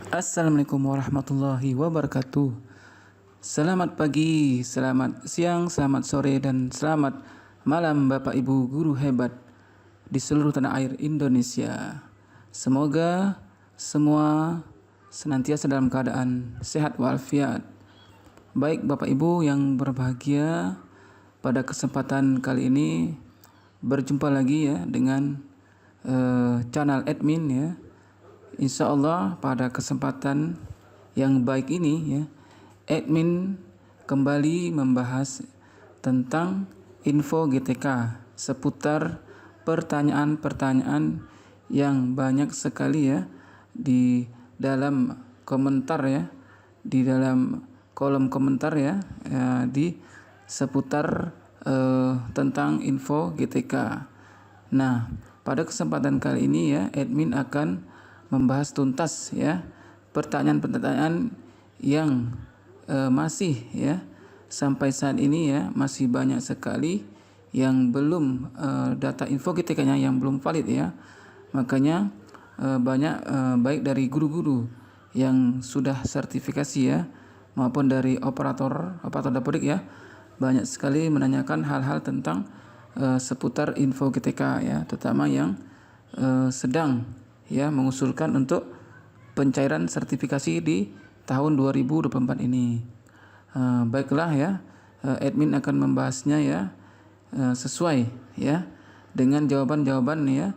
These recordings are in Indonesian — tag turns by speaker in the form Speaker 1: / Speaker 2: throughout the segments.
Speaker 1: Assalamualaikum warahmatullahi wabarakatuh. Selamat pagi, selamat siang, selamat sore, dan selamat malam Bapak Ibu guru hebat di seluruh tanah air Indonesia. Semoga semua senantiasa dalam keadaan sehat walafiat. Baik Bapak Ibu yang berbahagia, pada kesempatan kali ini berjumpa lagi ya dengan channel admin ya. Insya Allah pada kesempatan yang baik ini ya, admin kembali membahas tentang info GTK seputar pertanyaan-pertanyaan yang banyak sekali ya di dalam komentar ya, di dalam kolom komentar ya, di seputar tentang info GTK. Nah, pada kesempatan kali ini ya, admin akan membahas tuntas ya pertanyaan-pertanyaan yang masih ya sampai saat ini ya masih banyak sekali yang belum data info GTK-nya yang belum valid ya. Makanya banyak baik dari guru-guru yang sudah sertifikasi ya maupun dari operator dapodik ya, banyak sekali menanyakan hal-hal tentang seputar info GTK ya, terutama yang sedang ya mengusulkan untuk pencairan sertifikasi di tahun 2024 ini. Baiklah ya, admin akan membahasnya ya sesuai ya dengan jawaban-jawaban ya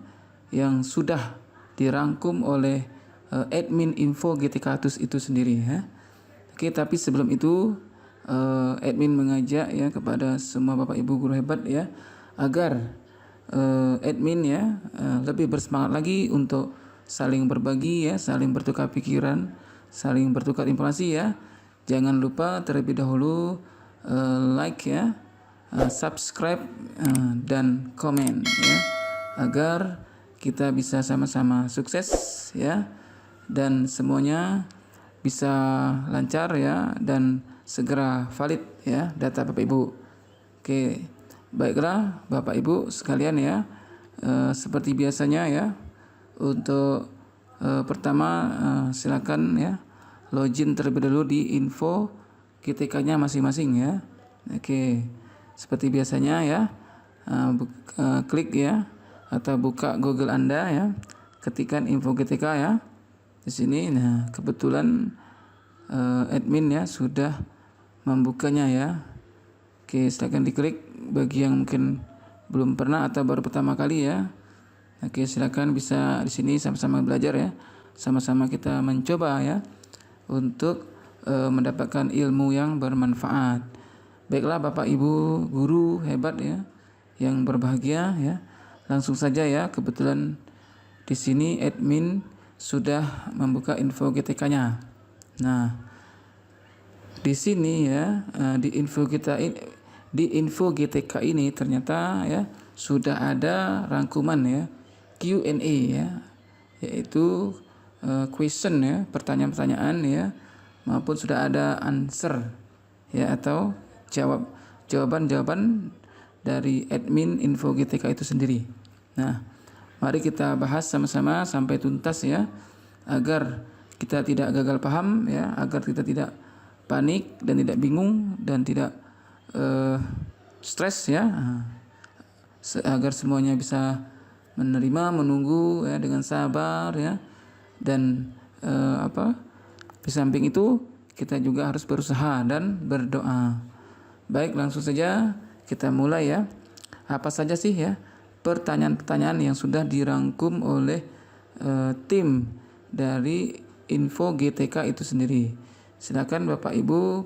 Speaker 1: yang sudah dirangkum oleh admin info GTK itu sendiri ya. Oke, tapi sebelum itu admin mengajak ya kepada semua Bapak Ibu guru hebat ya agar admin ya lebih bersemangat lagi untuk saling berbagi ya, saling bertukar pikiran, saling bertukar informasi ya. Jangan lupa terlebih dahulu like ya, subscribe dan komen ya, agar kita bisa sama-sama sukses ya dan semuanya bisa lancar ya dan segera valid ya data Bapak Ibu. Oke, baiklah Bapak Ibu sekalian ya, seperti biasanya ya, untuk pertama silakan ya login terlebih dahulu di info GTK-nya masing-masing ya. Oke, seperti biasanya ya, klik ya atau buka Google Anda ya, ketikkan info GTK ya di sini. Nah, kebetulan admin ya sudah membukanya ya. Oke, silakan diklik bagi yang mungkin belum pernah atau baru pertama kali ya. Oke, silakan bisa di sini sama-sama belajar ya. Sama-sama kita mencoba ya untuk mendapatkan ilmu yang bermanfaat. Baiklah Bapak Ibu guru hebat ya yang berbahagia ya. Langsung saja ya, kebetulan di sini admin sudah membuka info GTK-nya. Nah, di sini ya di info GTK ini ternyata ya sudah ada rangkuman ya Q&A ya, yaitu question ya, pertanyaan-pertanyaan ya, maupun sudah ada answer ya atau jawaban-jawaban dari admin info GTK itu sendiri. Nah, mari kita bahas sama-sama sampai tuntas ya, agar kita tidak gagal paham ya, agar kita tidak panik dan tidak bingung dan tidak stres ya, agar semuanya bisa menerima, menunggu ya dengan sabar ya, dan di samping itu kita juga harus berusaha dan berdoa. Baik, langsung saja kita mulai ya. Apa saja sih ya pertanyaan-pertanyaan yang sudah dirangkum oleh tim dari info GTK itu sendiri? Silakan Bapak Ibu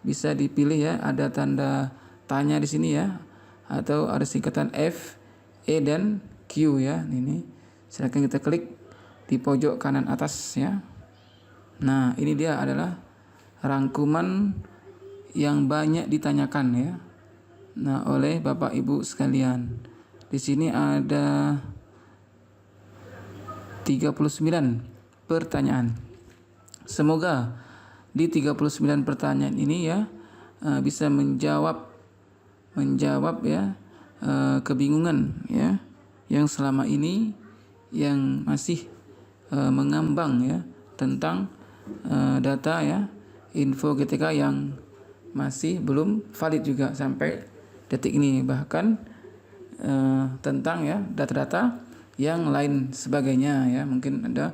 Speaker 1: bisa dipilih ya, ada tanda tanya di sini ya, atau ada singkatan F, E dan Q ya. Ini silakan kita klik di pojok kanan atas ya. Nah, ini dia adalah rangkuman yang banyak ditanyakan ya. Nah, oleh Bapak Ibu sekalian. Di sini ada 39 pertanyaan. Semoga di 39 pertanyaan ini ya bisa menjawab ya kebingungan ya yang selama ini yang masih mengambang ya tentang data ya, info GTK yang masih belum valid juga sampai detik ini. Bahkan tentang ya data-data yang lain sebagainya ya, mungkin ada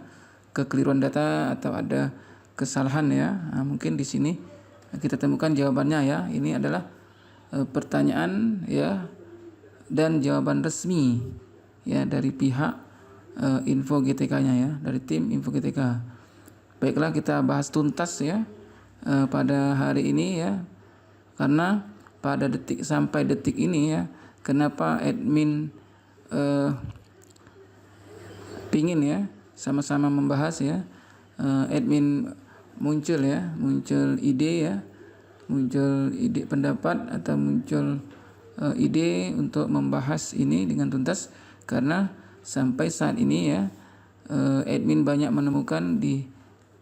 Speaker 1: kekeliruan data atau ada kesalahan ya. Mungkin di sini kita temukan jawabannya ya. Ini adalah pertanyaan ya dan jawaban resmi ya dari pihak info GTK-nya ya, dari tim info GTK. Baiklah, kita bahas tuntas ya pada hari ini ya, karena pada detik sampai detik ini ya, kenapa admin pingin ya sama-sama membahas ya, admin muncul ide pendapat atau muncul ide untuk membahas ini dengan tuntas, karena sampai saat ini ya admin banyak menemukan di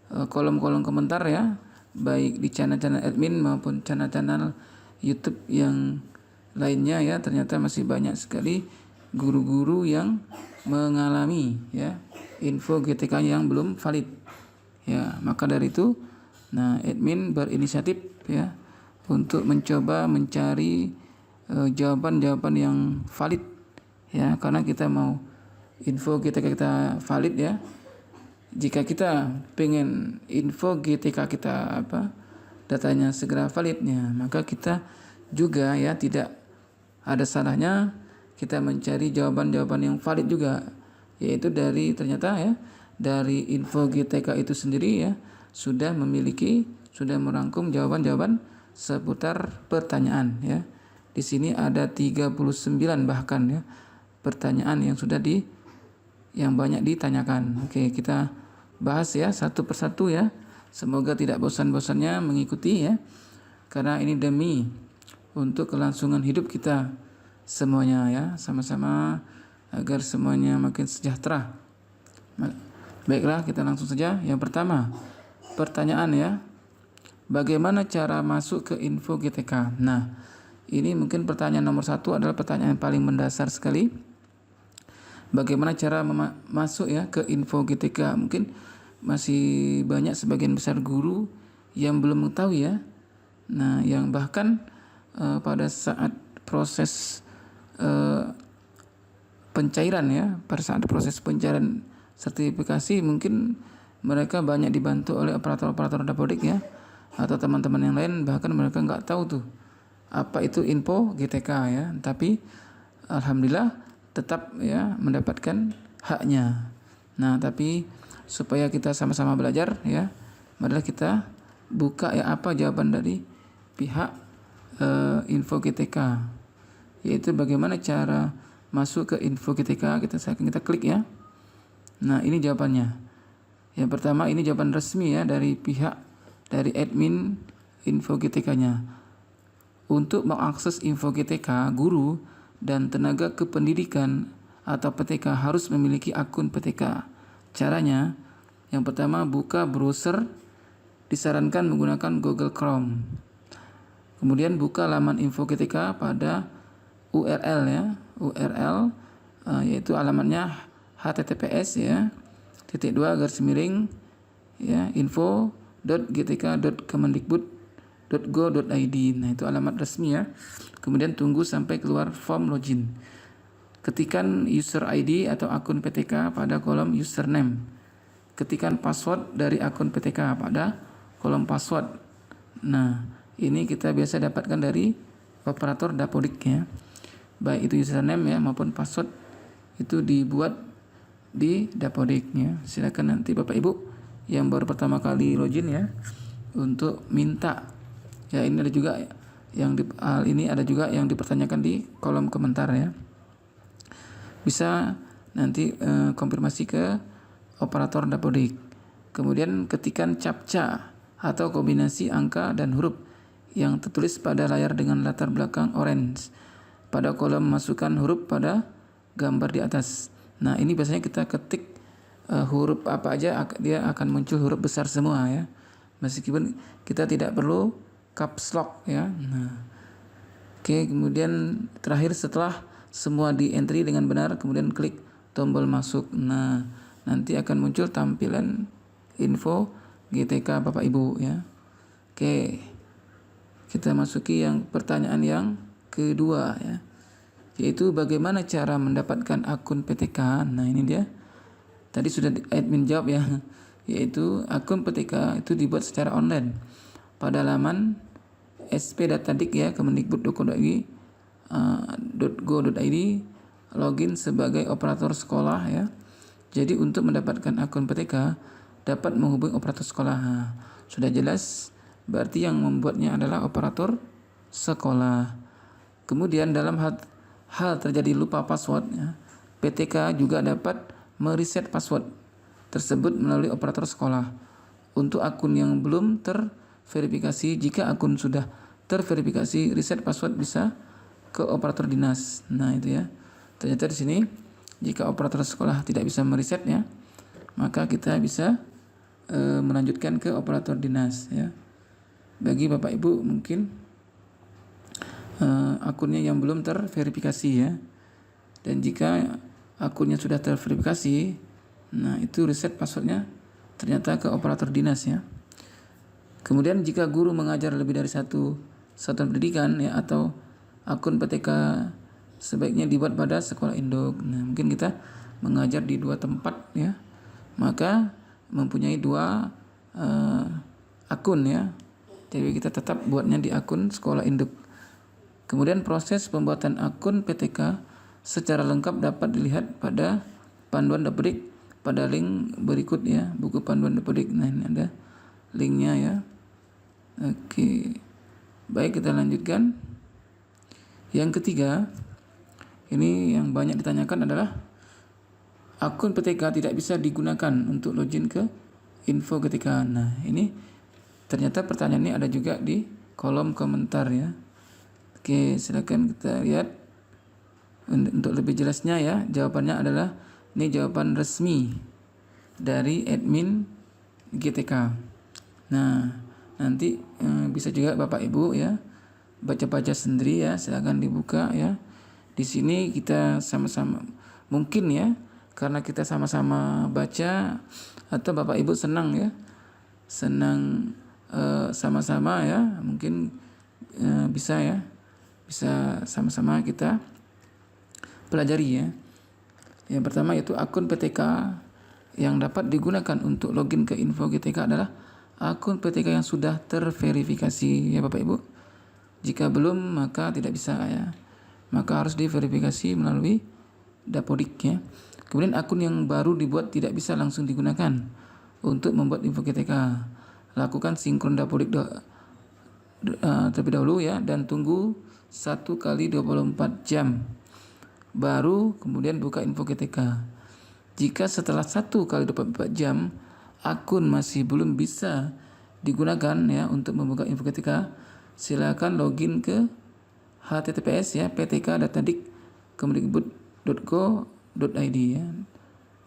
Speaker 1: kolom-kolom komentar ya, baik di channel-channel admin maupun channel-channel YouTube yang lainnya ya, ternyata masih banyak sekali guru-guru yang mengalami ya info GTK yang belum valid ya. Maka dari itu admin berinisiatif ya untuk mencoba mencari jawaban-jawaban yang valid ya, karena kita mau info GTK kita valid ya. Jika kita pengen info GTK kita datanya segera validnya, maka kita juga ya tidak ada salahnya kita mencari jawaban-jawaban yang valid juga, yaitu ternyata ya dari info GTK itu sendiri ya sudah merangkum jawaban-jawaban seputar pertanyaan ya. Di sini ada 39 bahkan ya pertanyaan yang yang banyak ditanyakan. Oke, kita bahas ya satu persatu ya. Semoga tidak bosan-bosannya mengikuti ya, karena ini demi untuk kelangsungan hidup kita semuanya ya, sama-sama agar semuanya makin sejahtera. Baiklah, kita langsung saja. Yang pertama, pertanyaan ya, bagaimana cara masuk ke info GTK? Nah, ini mungkin pertanyaan nomor 1 adalah pertanyaan yang paling mendasar sekali. Bagaimana cara masuk ya ke info GTK? Mungkin masih banyak sebagian besar guru yang belum mengetahui ya. Nah, yang bahkan pada saat proses pencairan ya, pada saat proses pencairan sertifikasi, mungkin mereka banyak dibantu oleh operator-operator dapodik ya, atau teman-teman yang lain, bahkan mereka nggak tahu tuh apa itu info GTK ya. Tapi alhamdulillah tetap ya mendapatkan haknya. Nah, tapi supaya kita sama-sama belajar ya, marilah kita buka ya apa jawaban dari pihak info GTK, yaitu bagaimana cara masuk ke info GTK. Kita klik ya. Nah, ini jawabannya. Yang pertama, ini jawaban resmi ya dari admin info GTK-nya. Untuk mengakses info GTK, guru dan tenaga kependidikan atau PTK harus memiliki akun PTK. Caranya, yang pertama, buka browser, disarankan menggunakan Google Chrome. Kemudian buka laman info GTK pada URL ya, yaitu alamatnya https ya // ya info.gtk.kemendikbud.go.id. Nah, itu alamat resmi ya. Kemudian tunggu sampai keluar form login. Ketikkan user ID atau akun PTK pada kolom username. Ketikkan password dari akun PTK pada kolom password. Nah, ini kita biasa dapatkan dari operator dapodik ya. Baik itu username ya maupun password itu dibuat di dapodik ya. Silakan nanti Bapak Ibu yang baru pertama kali login ya untuk minta ya. Ini ada juga yang dipertanyakan di kolom komentar ya. Bisa nanti konfirmasi ke operator dapodik. Kemudian ketikkan captcha atau kombinasi angka dan huruf yang tertulis pada layar dengan latar belakang orange. Pada kolom masukkan huruf pada gambar di atas. Nah, ini biasanya kita ketik huruf apa aja, dia akan muncul huruf besar semua ya. Meskipun kita tidak perlu caps lock ya. Nah, oke, kemudian terakhir setelah semua di entry dengan benar, kemudian klik tombol masuk. Nah, nanti akan muncul tampilan info GTK Bapak Ibu ya. Oke. Kita masuki yang pertanyaan yang kedua ya. Yaitu bagaimana cara mendapatkan akun PTK. Nah, ini dia. Tadi sudah admin jawab ya. Yaitu akun PTK itu dibuat secara online pada laman sp.datadik ya, kemendikbud.go.id, login sebagai operator sekolah ya. Jadi untuk mendapatkan akun PTK dapat menghubungi operator sekolah. Nah, sudah jelas, berarti yang membuatnya adalah operator sekolah. Kemudian dalam hal terjadi lupa password ya, PTK juga dapat mereset password tersebut melalui operator sekolah. Untuk akun yang belum terverifikasi, jika akun sudah terverifikasi, reset password bisa ke operator dinas. Nah, itu ya. Ternyata di sini jika operator sekolah tidak bisa mereset ya, maka kita bisa melanjutkan ke operator dinas ya. Bagi Bapak Ibu mungkin akunnya yang belum terverifikasi ya. Dan jika akunnya sudah terverifikasi, nah itu reset passwordnya ternyata ke operator dinas ya. Kemudian jika guru mengajar lebih dari satu satuan pendidikan ya, atau akun PTK sebaiknya dibuat pada sekolah induk. Nah, mungkin kita mengajar di 2 tempat ya, maka mempunyai 2 akun ya. Jadi kita tetap buatnya di akun sekolah induk. Kemudian proses pembuatan akun PTK secara lengkap dapat dilihat pada panduan Dapodik pada link berikut ya, buku panduan Dapodik. Nah, ini ada linknya ya. Oke. Baik, kita lanjutkan. Yang ketiga, ini yang banyak ditanyakan adalah akun PTK tidak bisa digunakan untuk login ke info GTK. Nah, ini ternyata pertanyaan ini ada juga di kolom komentar ya. Oke, silakan kita lihat untuk lebih jelasnya ya. Jawabannya adalah ini jawaban resmi dari admin GTK. Nah, nanti bisa juga Bapak Ibu ya baca-baca sendiri ya, silakan dibuka ya. Di sini kita sama-sama mungkin ya, karena kita sama-sama baca atau Bapak Ibu senang ya, senang sama-sama ya, mungkin bisa ya, bisa sama-sama kita pelajari ya. Yang pertama yaitu akun PTK yang dapat digunakan untuk login ke info GTK adalah akun PTK yang sudah terverifikasi ya Bapak Ibu. Jika belum maka tidak bisa ya, maka harus diverifikasi melalui Dapodik ya. Kemudian akun yang baru dibuat tidak bisa langsung digunakan untuk membuat info GTK. Lakukan sinkron Dapodik terlebih dahulu ya, dan tunggu 1 kali 24 jam baru kemudian buka info GTK. Jika setelah 1 kali 24 jam akun masih belum bisa digunakan ya untuk membuka info GTK, silakan login ke https ya ptk.dattadik.kemendikbud.go.id ya,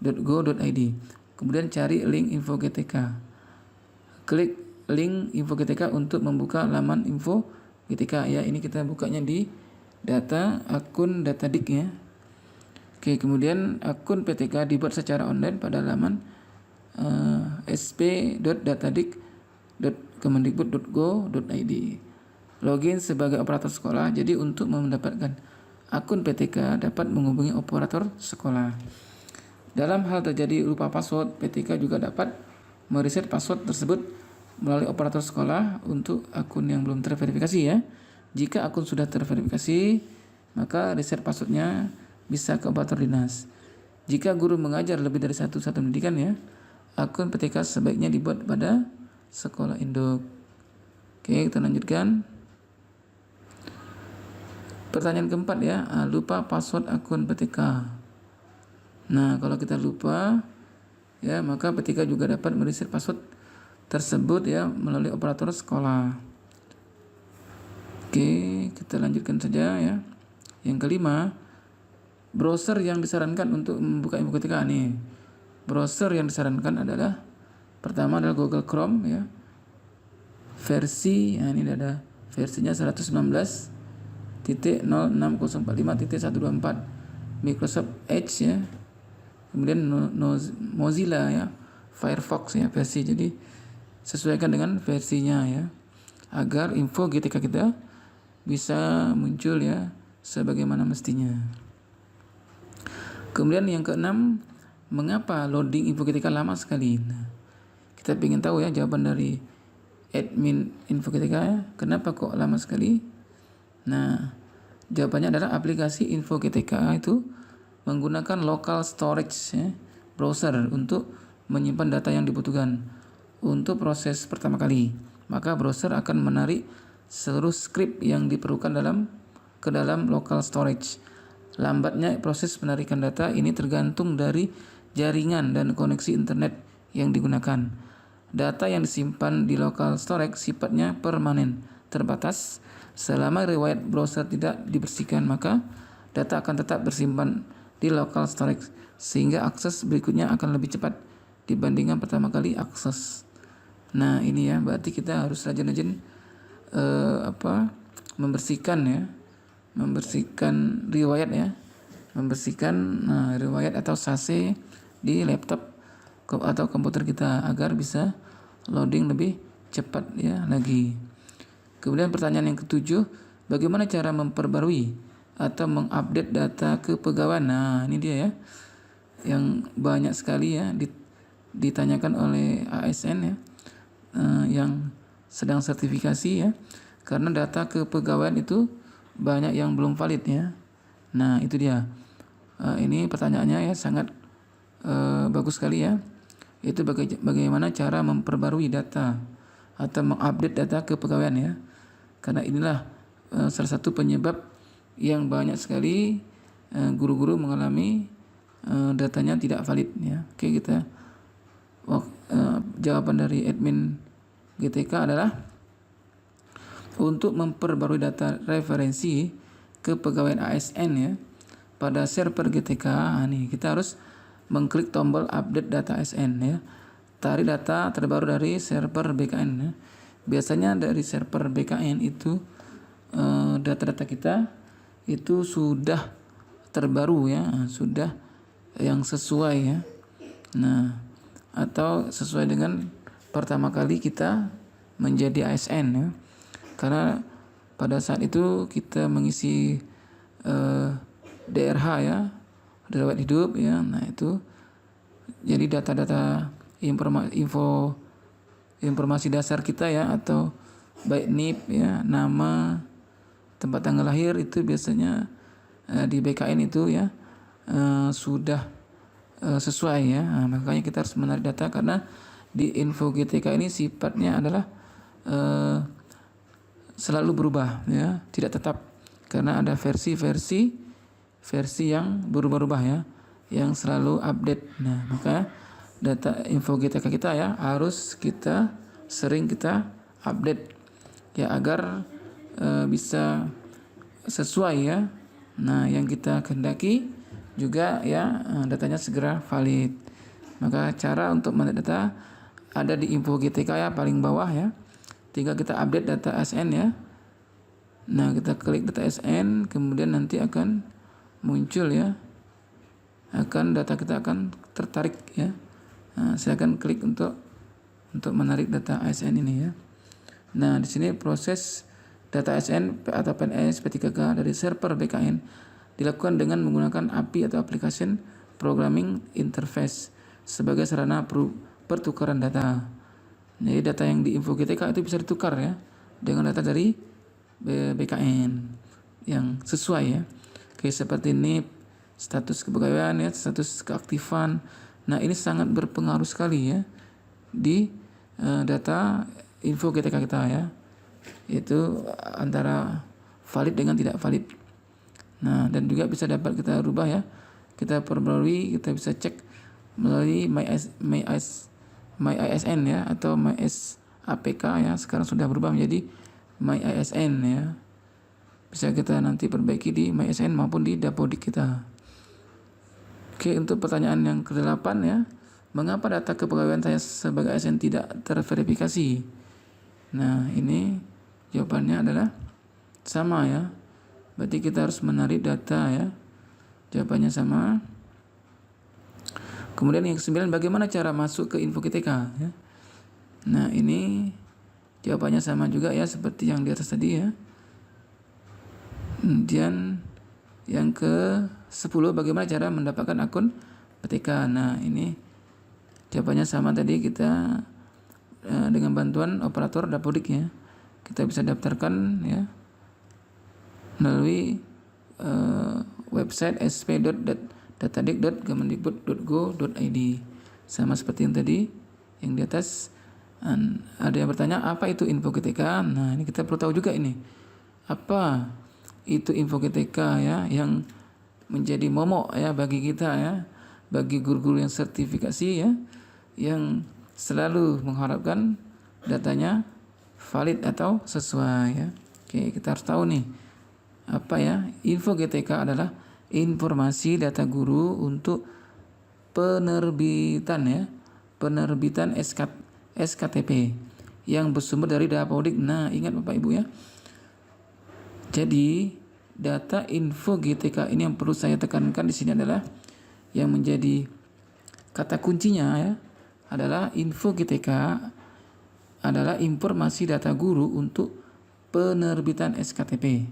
Speaker 1: .go.id. Kemudian cari link info GTK. Klik link info GTK untuk membuka laman info GTK ya. Ini kita bukanya di data akun Dattadik ya. Oke, kemudian akun PTK dibuat secara online pada laman sp.dattadik.kemendikbud.go.id. Login sebagai operator sekolah. Jadi untuk mendapatkan akun PTK dapat menghubungi operator sekolah. Dalam hal terjadi lupa password, PTK juga dapat mereset password tersebut melalui operator sekolah untuk akun yang belum terverifikasi ya. Jika akun sudah terverifikasi, maka reset passwordnya bisa ke operator dinas. Jika guru mengajar lebih dari satu satuan pendidikan ya, akun PTK sebaiknya dibuat pada sekolah induk. Oke, kita lanjutkan. Pertanyaan keempat ya, lupa password akun PTK. Nah, kalau kita lupa ya, maka PTK juga dapat mereset password tersebut ya melalui operator sekolah. Oke, kita lanjutkan saja ya. Yang kelima, browser yang disarankan untuk membuka info GTK nih. Browser yang disarankan adalah pertama adalah Google Chrome ya. Versi, ini ada versinya 119.06045.124. Microsoft Edge ya. Kemudian Mozilla ya, Firefox ya versi. Jadi sesuaikan dengan versinya ya, agar info GTK kita bisa muncul ya sebagaimana mestinya. Kemudian yang keenam, mengapa loading info GTK lama sekali? Nah, kita ingin tahu ya jawaban dari admin info GTK ya, kenapa kok lama sekali? Nah, jawabannya adalah aplikasi info GTK itu menggunakan local storage ya, browser untuk menyimpan data yang dibutuhkan untuk proses pertama kali. Maka browser akan menarik seluruh script yang diperlukan ke dalam local storage. Lambatnya proses penarikan data ini tergantung dari jaringan dan koneksi internet yang digunakan. Data yang disimpan di local storage sifatnya permanen, terbatas. Selama riwayat browser tidak dibersihkan, maka data akan tetap bersimpan di local storage sehingga akses berikutnya akan lebih cepat dibandingkan pertama kali akses. Nah, ini ya, berarti kita harus rajin-rajin membersihkan riwayat ya, riwayat atau sase di laptop atau komputer kita agar bisa loading lebih cepat ya lagi. Kemudian pertanyaan yang ketujuh, bagaimana cara memperbarui atau mengupdate data kepegawaian? Nah, ini dia ya, yang banyak sekali ya ditanyakan oleh ASN ya, yang sedang sertifikasi ya, karena data kepegawaian itu banyak yang belum valid ya. Nah, itu dia. Ini pertanyaannya ya sangat bagus sekali ya. Itu bagaimana cara memperbarui data atau mengupdate data kepegawaian ya. Karena inilah salah satu penyebab yang banyak sekali guru-guru mengalami datanya tidak valid ya. Oke, kita jawaban dari admin GTK adalah untuk memperbarui data referensi kepegawaian ASN ya pada server GTK. Nih kita harus mengklik tombol update data ASN ya. Tarik data terbaru dari server BKN ya. Biasanya dari server BKN itu data-data kita itu sudah terbaru ya, sudah yang sesuai ya. Nah, atau sesuai dengan pertama kali kita menjadi ASN ya. Karena pada saat itu kita mengisi DRH ya, riwayat hidup ya. Nah, itu jadi data-data informasi dasar kita ya, atau baik NIP ya, nama, tempat tanggal lahir, itu biasanya di BKN itu ya sudah sesuai ya. Nah, makanya kita harus menarik data karena di info GTK ini sifatnya adalah selalu berubah ya, tidak tetap, karena ada versi yang berubah-ubah ya, yang selalu update. Nah, maka data info GTK kita ya harus sering kita update ya, agar bisa sesuai ya. Nah, yang kita kehendaki juga ya, datanya segera valid. Maka cara untuk menarik data ada di info GTK ya, paling bawah ya. Tinggal kita update data ASN ya. Nah, kita klik data ASN, kemudian nanti akan muncul ya, data kita akan tertarik ya. Nah, saya akan klik untuk menarik data ASN ini ya. Nah, di sini proses data ASN atau PNS P3K dari server BKN dilakukan dengan menggunakan API atau Application Programming Interface sebagai sarana pertukaran data. Jadi data yang di info GTK itu bisa ditukar ya dengan data dari BKN yang sesuai ya. Kayak seperti NIP, status kepegawaian ya, status keaktifan. Nah, ini sangat berpengaruh sekali ya di data info GTK kita ya. Itu antara valid dengan tidak valid. Nah, dan juga bisa dapat kita rubah ya. Kita perbarui, kita bisa cek melalui My ISN ya, atau My APK ya, sekarang sudah berubah menjadi My ISN ya. Bisa kita nanti perbaiki di My ISN maupun di Dapodik kita. Oke, untuk pertanyaan yang ke-8 ya, mengapa data kepegawaian saya sebagai ASN tidak terverifikasi? Nah, ini jawabannya adalah sama ya. Berarti kita harus menarik data ya. Jawabannya sama. Kemudian yang ke-9, bagaimana cara masuk ke info GTK ya? Nah, ini jawabannya sama juga ya seperti yang di atas tadi ya. Kemudian yang ke-10, bagaimana cara mendapatkan akun PTK. Nah, ini jawabannya sama tadi, kita dengan bantuan operator Dapodik ya. Kita bisa daftarkan ya melalui website sp.datadik.kemendikbud.go.id. Sama seperti yang tadi yang di atas. Ada yang bertanya apa itu info GTK. Nah, ini kita perlu tahu juga ini apa itu info GTK ya, yang menjadi momok ya bagi kita ya, bagi guru-guru yang sertifikasi ya, yang selalu mengharapkan datanya valid atau sesuai ya. Oke, kita harus tahu nih apa ya. Info GTK adalah informasi data guru untuk penerbitan ya, penerbitan SKTP yang bersumber dari Dapodik. Nah, ingat Bapak Ibu ya. Jadi data info GTK ini yang perlu saya tekankan di sini adalah yang menjadi kata kuncinya ya, adalah info GTK adalah informasi data guru untuk penerbitan SKTP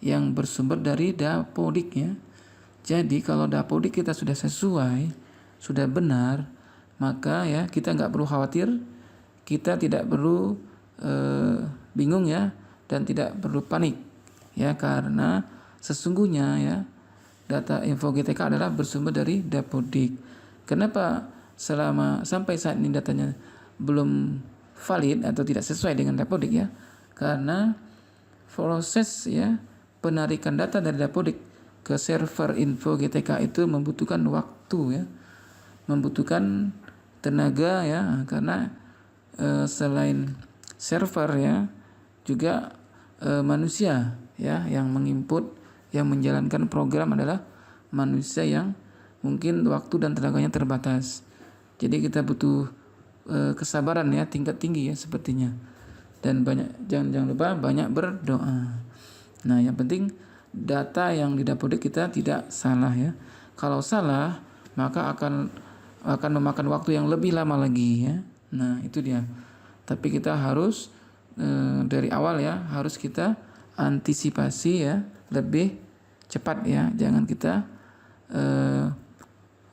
Speaker 1: yang bersumber dari Dapodik ya. Jadi kalau Dapodik kita sudah sesuai, sudah benar, maka ya kita nggak perlu khawatir, kita tidak perlu bingung ya, dan tidak perlu panik ya, karena sesungguhnya ya data info GTK adalah bersumber dari Dapodik. Kenapa sampai saat ini datanya belum valid atau tidak sesuai dengan Dapodik ya? Karena proses ya penarikan data dari Dapodik ke server info GTK itu membutuhkan waktu ya, membutuhkan tenaga ya, karena selain server ya juga manusia ya yang menginput, yang menjalankan program adalah manusia yang mungkin waktu dan tenaganya terbatas. Jadi kita butuh kesabaran ya tingkat tinggi ya sepertinya, dan jangan lupa banyak berdoa. Nah, yang penting data yang didapodik kita tidak salah ya. Kalau salah maka akan memakan waktu yang lebih lama lagi ya. Nah, itu dia. Tapi kita harus dari awal ya, harus kita antisipasi ya lebih cepat ya. Jangan kita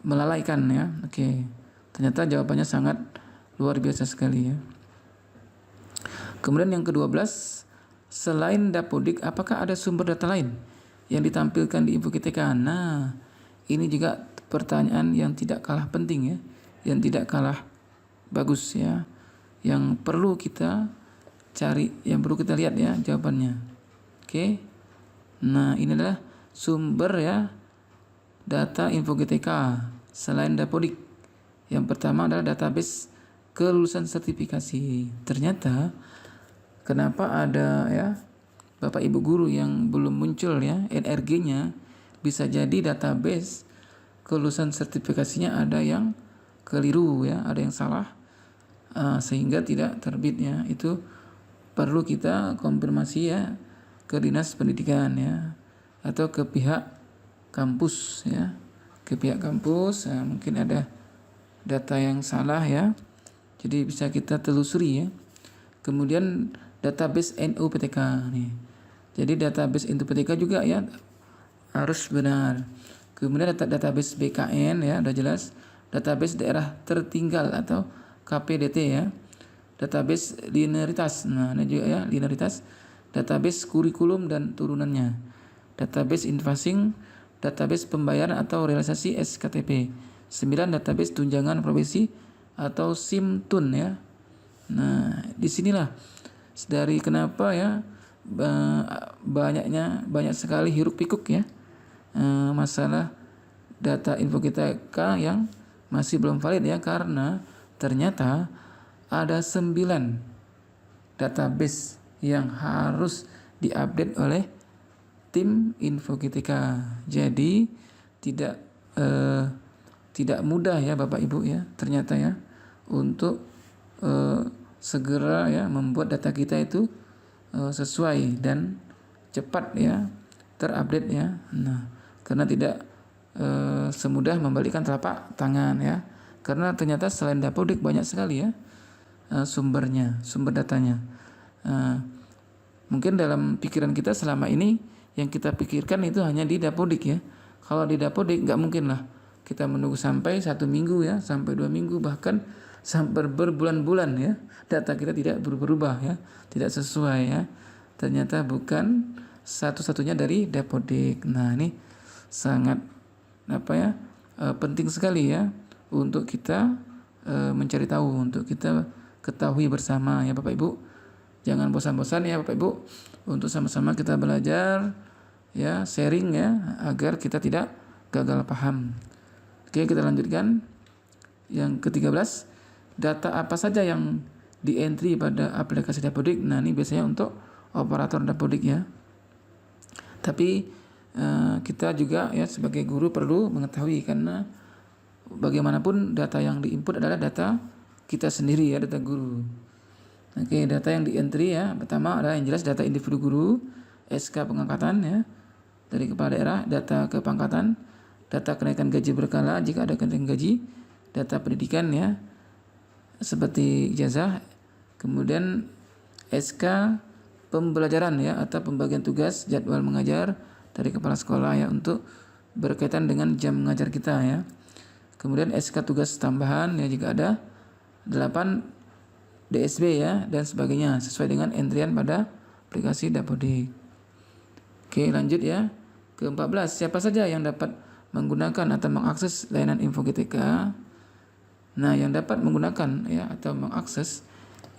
Speaker 1: melalaikan ya. Oke. Ternyata jawabannya sangat luar biasa sekali ya. Kemudian yang ke-12, selain Dapodik, apakah ada sumber data lain yang ditampilkan di info GTK? Nah, ini juga pertanyaan yang tidak kalah penting ya, yang tidak kalah bagus ya, yang perlu kita cari, yang perlu kita lihat ya jawabannya. Oke. Nah, ini adalah sumber ya data info GTK selain Dapodik. Yang pertama adalah database kelulusan sertifikasi. Ternyata kenapa ada ya Bapak Ibu guru yang belum muncul ya NRG-nya, bisa jadi database kelulusan sertifikasinya ada yang keliru ya, ada yang salah sehingga tidak terbit ya. Itu perlu kita konfirmasi ya ke Dinas Pendidikan ya, atau ke pihak kampus ya, ke pihak kampus. Mungkin ada data yang salah ya, jadi bisa kita telusuri ya. Kemudian database NUPTK nih. Jadi database NUPTK juga ya harus benar. Kemudian database BKN ya udah jelas. Database daerah tertinggal atau KPDT ya. Database linearitas. Nah, ini juga ya linearitas. Database kurikulum dan turunannya. Database invoicing, database pembayaran atau realisasi SKTP. 9 database tunjangan profesi atau SIMTUN ya. Nah, disinilah dari kenapa ya banyak sekali hiruk pikuk ya masalah data info GTK yang masih belum valid ya, karena ternyata ada 9 database yang harus diupdate oleh tim info GTK. Jadi tidak mudah ya Bapak Ibu ya ternyata ya untuk segera ya membuat data kita itu sesuai dan cepat ya terupdate ya. Nah, karena tidak semudah membalikkan telapak tangan ya, karena ternyata selain Dapodik banyak sekali ya sumber datanya. Mungkin dalam pikiran kita selama ini yang kita pikirkan itu hanya di Dapodik ya. Kalau di Dapodik nggak mungkin lah kita menunggu sampai 1 minggu ya, sampai 2 minggu, bahkan sampai berbulan-bulan ya. Data kita tidak berubah ya, tidak sesuai ya. Ternyata bukan satu-satunya dari Dapodik. Nah ini sangat penting sekali ya untuk kita mencari tahu, untuk kita ketahui bersama ya Bapak Ibu. Jangan bosan-bosan ya Bapak Ibu untuk sama-sama kita belajar ya, sharing ya, agar kita tidak gagal paham. Oke, kita lanjutkan. Yang ke-13, data apa saja yang di-entry pada aplikasi Dapodik. Nah, ini biasanya untuk operator Dapodik ya. Tapi kita juga ya sebagai guru perlu mengetahui, karena bagaimanapun data yang diinput adalah data kita sendiri ya, data guru. Oke, data yang di-entry ya, pertama adalah yang jelas data individu guru, SK pengangkatan ya dari kepala daerah, data kepangkatan, data kenaikan gaji berkala jika ada kenaikan gaji, data pendidikan ya seperti ijazah, kemudian SK pembelajaran ya atau pembagian tugas jadwal mengajar dari kepala sekolah ya untuk berkaitan dengan jam mengajar kita ya. Kemudian SK tugas tambahan ya jika ada, 8 DSB ya dan sebagainya sesuai dengan entrian pada aplikasi Dapodik. Oke, lanjut ya. Ke-14, siapa saja yang dapat menggunakan atau mengakses layanan Info GTK? Nah, yang dapat menggunakan ya atau mengakses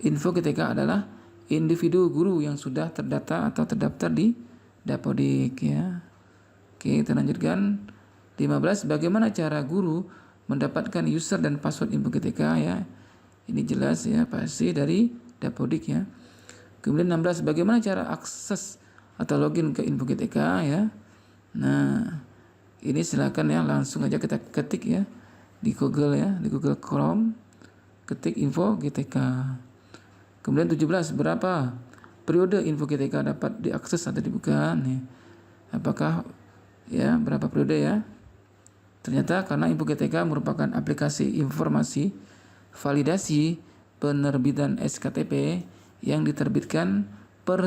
Speaker 1: Info GTK adalah individu guru yang sudah terdata atau terdaftar di Dapodik ya. Oke, kita lanjutkan. 15, bagaimana cara guru mendapatkan user dan password Info GTK ya. Ini jelas ya, pasti dari Dapodik ya. Kemudian 16, bagaimana cara akses atau login ke Info GTK ya. Nah, ini silakan ya langsung aja kita ketik ya di Google ya, di Google Chrome, ketik Info GTK. Kemudian 17, berapa periode Info GTK dapat diakses atau dibuka nih. Apakah ya berapa periode ya? Ternyata karena Info GTK merupakan aplikasi informasi validasi penerbitan SKTP yang diterbitkan per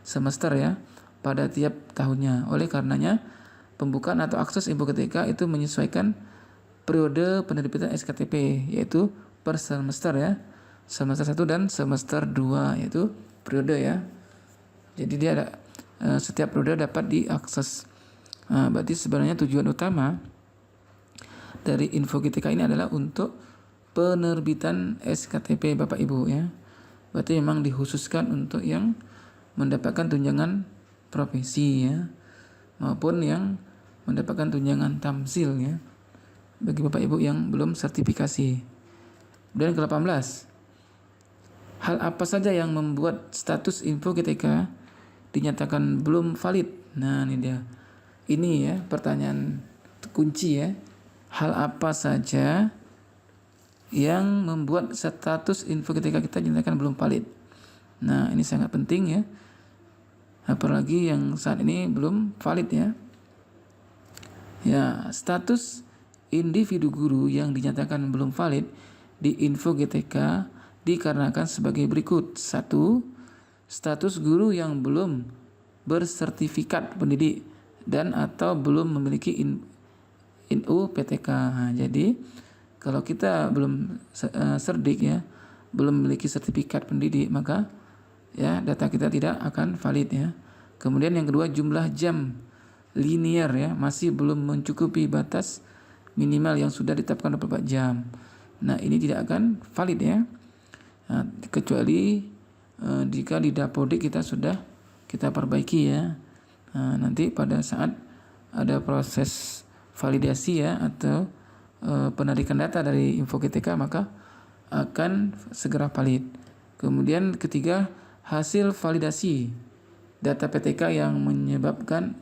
Speaker 1: semester ya pada tiap tahunnya. Oleh karenanya pembukaan atau akses Info GTK itu menyesuaikan periode penerbitan SKTP, yaitu per semester ya. Semester 1 dan semester 2 yaitu periode ya. Jadi dia ada setiap periode dapat diakses. Berarti sebenarnya tujuan utama dari Info GTK ini adalah untuk penerbitan SKTP Bapak Ibu ya. Berarti memang dikhususkan untuk yang mendapatkan tunjangan profesi ya, maupun yang mendapatkan tunjangan tamsil ya, bagi Bapak Ibu yang belum sertifikasi. Dan ke-18, hal apa saja yang membuat status Info GTK dinyatakan belum valid? Nah, ini dia. Ini ya pertanyaan kunci ya. Hal apa saja yang membuat status Info GTK kita dinyatakan belum valid? Nah, ini sangat penting ya. Apalagi yang saat ini belum valid ya. Ya, status individu guru yang dinyatakan belum valid di Info GTK dikarenakan sebagai berikut. 1. Status guru yang belum bersertifikat pendidik dan atau belum memiliki INU PTK. Nah, jadi kalau kita belum serdik ya, belum memiliki sertifikat pendidik, maka ya data kita tidak akan valid ya. Kemudian yang kedua, jumlah jam linear ya masih belum mencukupi batas minimal yang sudah ditetapkan 24 jam. Nah, ini tidak akan valid ya. Nah, kecuali jika di Dapodik kita perbaiki ya. Nah, nanti pada saat ada proses validasi ya atau penarikan data dari Info GTK, maka akan segera valid. Kemudian ketiga, hasil validasi data PTK yang menyebabkan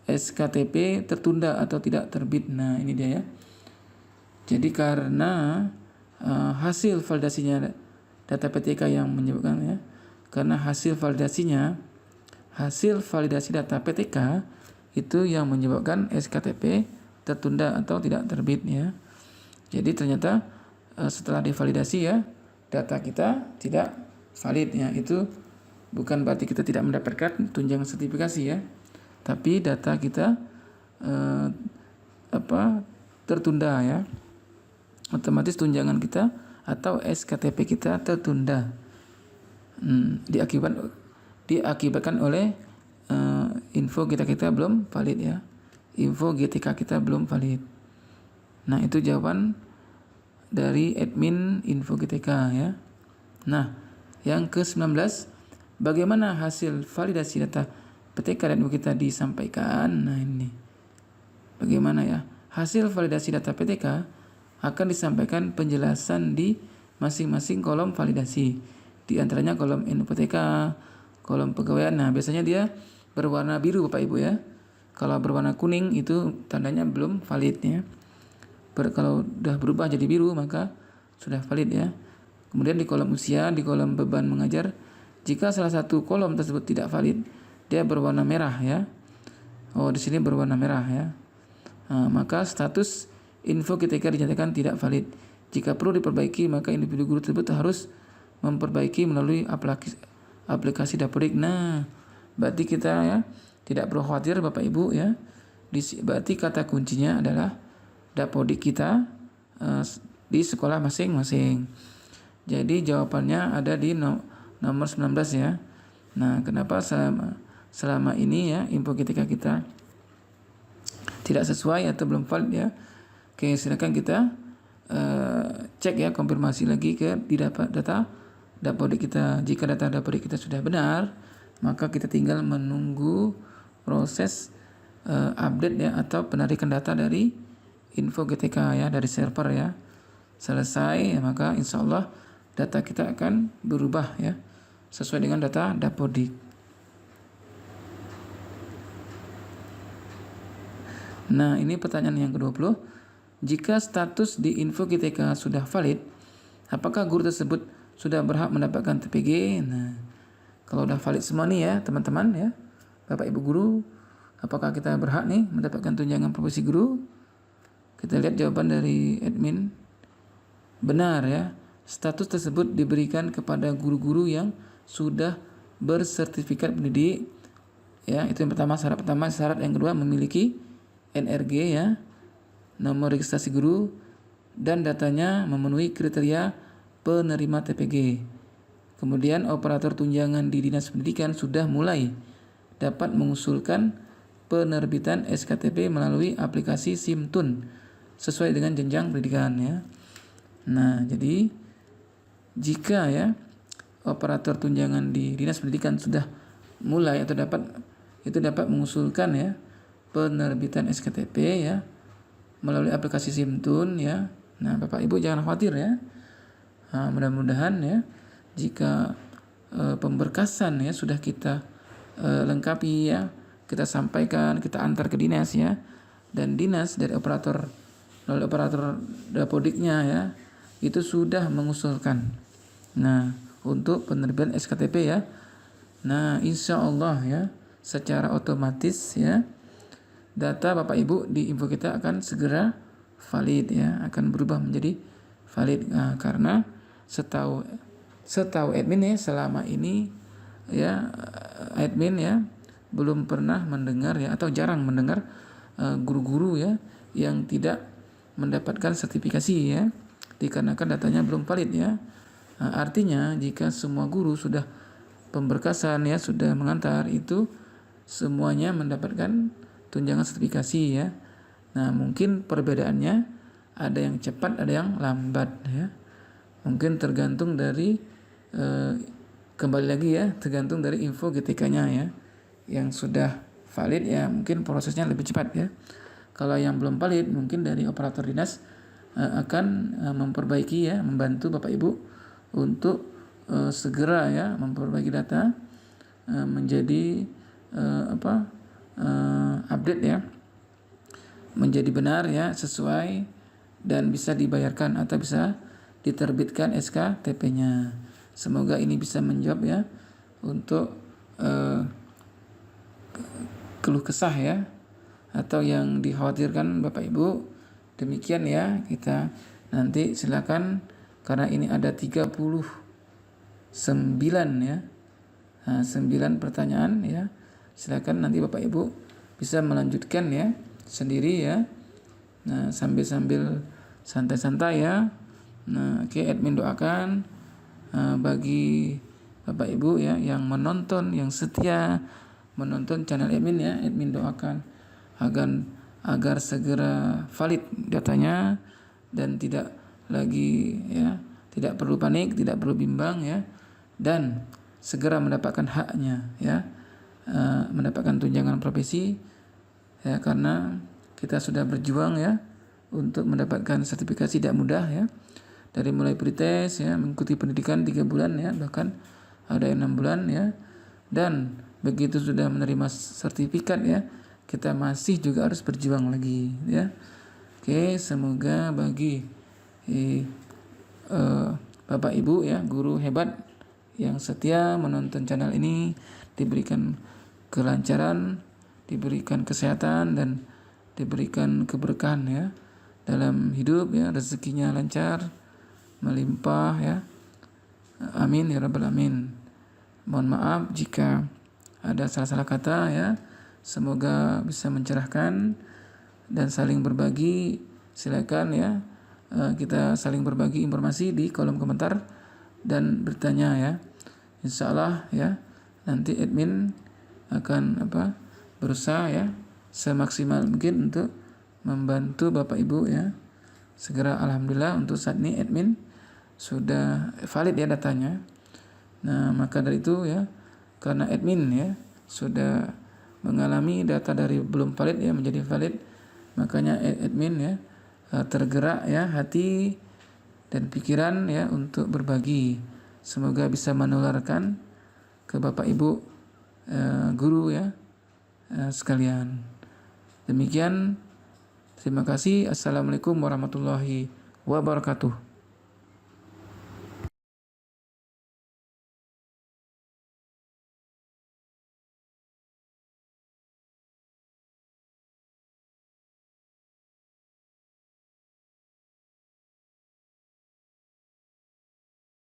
Speaker 1: SKTP tertunda atau tidak terbit. Nah, ini dia ya. Jadi karena hasil validasinya data PTK yang menyebabkan ya, karena hasil validasi data PTK itu yang menyebabkan SKTP tertunda atau tidak terbit ya. Jadi ternyata setelah divalidasi ya, data kita tidak valid ya. Itu bukan berarti kita tidak mendapatkan tunjangan sertifikasi ya, tapi data kita tertunda ya, otomatis tunjangan kita atau SKTP kita tertunda, diakibatkan oleh info kita belum valid ya, info GTK kita belum valid. Nah, itu jawaban dari admin info GTK ya. Nah, yang ke-19, bagaimana hasil validasi data PTK dan kita disampaikan. Nah, ini bagaimana ya hasil validasi data PTK akan disampaikan penjelasan di masing-masing kolom validasi, di antaranya kolom NUPTK, kolom pegawaian. Nah, biasanya dia berwarna biru Bapak Ibu ya. Kalau berwarna kuning itu tandanya belum valid ya. Kalau sudah berubah jadi biru maka sudah valid ya. Kemudian di kolom usia, di kolom beban mengajar, jika salah satu kolom tersebut tidak valid, dia berwarna merah ya. Oh, di sini berwarna merah ya. Maka status info GTK dinyatakan tidak valid. Jika perlu diperbaiki, maka individu guru tersebut harus memperbaiki melalui aplikasi Dapodik. Nah, berarti kita ya tidak perlu khawatir Bapak Ibu ya. Berarti kata kuncinya adalah Dapodik kita di sekolah masing-masing. Jadi jawabannya ada di nomor 19 ya. Nah, kenapa selama ini ya info GTK kita tidak sesuai atau belum valid ya? Oke, silakan kita cek ya, konfirmasi lagi di data Dapodik kita. Jika data Dapodik kita sudah benar, maka kita tinggal menunggu proses update ya atau penarikan data dari info GTK ya, dari server ya. Selesai ya, maka insya Allah data kita akan berubah ya sesuai dengan data Dapodik. Nah, ini pertanyaan yang ke-20. Jika status di info GTK sudah valid, apakah guru tersebut sudah berhak mendapatkan TPG? Nah, kalau udah valid semua nih ya teman-teman ya, Bapak Ibu guru, apakah kita berhak nih mendapatkan tunjangan profesi guru? Kita lihat jawaban dari admin. Benar ya, status tersebut diberikan kepada guru-guru yang sudah bersertifikat pendidik ya. Itu yang pertama, syarat pertama. Syarat yang kedua, memiliki NRG ya, nomor registrasi guru, dan datanya memenuhi kriteria penerima TPG. Kemudian operator tunjangan di Dinas Pendidikan sudah mulai dapat mengusulkan penerbitan SKTP melalui aplikasi SIMTUN sesuai dengan jenjang pendidikan ya. Nah, jadi jika ya operator tunjangan di Dinas Pendidikan sudah mulai atau dapat mengusulkan ya penerbitan SKTP ya melalui aplikasi SIMTUN ya. Nah, Bapak Ibu jangan khawatir ya. Mudah-mudahan ya jika pemberkasan ya sudah kita lengkapi ya, kita sampaikan, kita antar ke dinas ya, dan dinas dari operator Dapodiknya ya itu sudah mengusulkan untuk penerbitan SKTP ya. Nah, insya Allah ya secara otomatis ya data Bapak Ibu di info kita akan segera valid ya, akan berubah menjadi valid. Nah, karena setahu admin ya selama ini ya admin ya belum pernah mendengar ya atau jarang mendengar guru-guru ya yang tidak mendapatkan sertifikasi ya dikarenakan datanya belum valid ya. Nah, artinya jika semua guru sudah pemberkasan ya sudah mengantar, itu semuanya mendapatkan tunjangan sertifikasi ya. Nah, mungkin perbedaannya ada yang cepat, ada yang lambat ya. Mungkin tergantung dari kembali lagi ya, tergantung dari info GTK-nya ya. Yang sudah valid ya mungkin prosesnya lebih cepat ya. Kalau yang belum valid mungkin dari operator dinas akan memperbaiki ya, membantu Bapak Ibu untuk segera ya memperbaiki data menjadi update ya, menjadi benar ya, sesuai dan bisa dibayarkan atau bisa diterbitkan SKTP-nya. Semoga ini bisa menjawab ya untuk keluh kesah ya atau yang dikhawatirkan Bapak Ibu. Demikian ya, kita nanti silakan karena ini ada 39 ya. 9 pertanyaan ya. Silakan nanti Bapak Ibu bisa melanjutkan ya sendiri ya. Nah, sambil santai-santai ya. Nah, oke, admin doakan bagi Bapak Ibu ya yang menonton, yang setia menonton channel admin ya. Admin doakan agar segera valid datanya dan tidak lagi ya, tidak perlu panik, tidak perlu bimbang ya, dan segera mendapatkan haknya ya, mendapatkan tunjangan profesi ya, karena kita sudah berjuang ya untuk mendapatkan sertifikasi tidak mudah ya, dari mulai pretest ya, mengikuti pendidikan 3 bulan ya, bahkan ada yang 6 bulan ya, dan begitu sudah menerima sertifikat ya, kita masih juga harus berjuang lagi ya. Oke, semoga bagi Bapak Ibu ya, guru hebat yang setia menonton channel ini diberikan kelancaran, diberikan kesehatan, dan diberikan keberkahan ya dalam hidup ya, rezekinya lancar, melimpah ya. Amin ya rabbal alamin. Mohon maaf jika ada salah-salah kata ya. Semoga bisa mencerahkan dan saling berbagi. Silakan ya, kita saling berbagi informasi di kolom komentar dan bertanya ya. Insya Allah ya, nanti admin akan berusaha ya semaksimal mungkin untuk membantu Bapak Ibu ya. Segera, alhamdulillah untuk saat ini admin sudah valid ya datanya. Nah, maka dari itu ya, karena admin ya sudah mengalami data dari belum valid ya menjadi valid, makanya admin ya tergerak ya hati dan pikiran ya untuk berbagi. Semoga bisa menularkan ke Bapak Ibu guru ya sekalian. Demikian, terima kasih. Assalamualaikum warahmatullahi wabarakatuh.